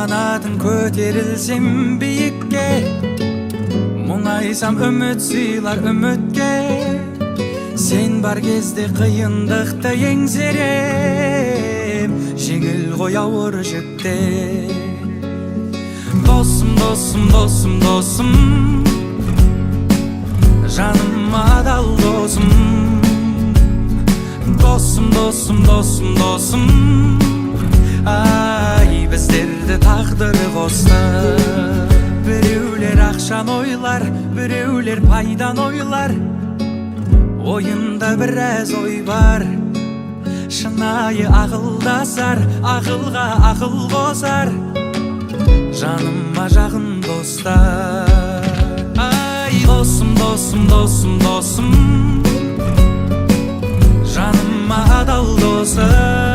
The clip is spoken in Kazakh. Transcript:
Қуанатын көтерілсем биікке, мұңайсам үміт сыйлар үмітке. Сен бар кезде қиындықты еңсерем, жеңіл ғой ауыр жүкте. Досым, досым, досым, досым, жаныма адал досым. Досым, досым, досым, досым, ай, біздерді тағдыры қосты. Біреулер ақшан ойлар, біреулер пайдан ойлар. Ойында біраз ой бар, шынайы ақылдасар, ақылға ақыл қосар. Жаныма жақын достар. Ай, досым, досым, досым, досым, жаныма адал досым.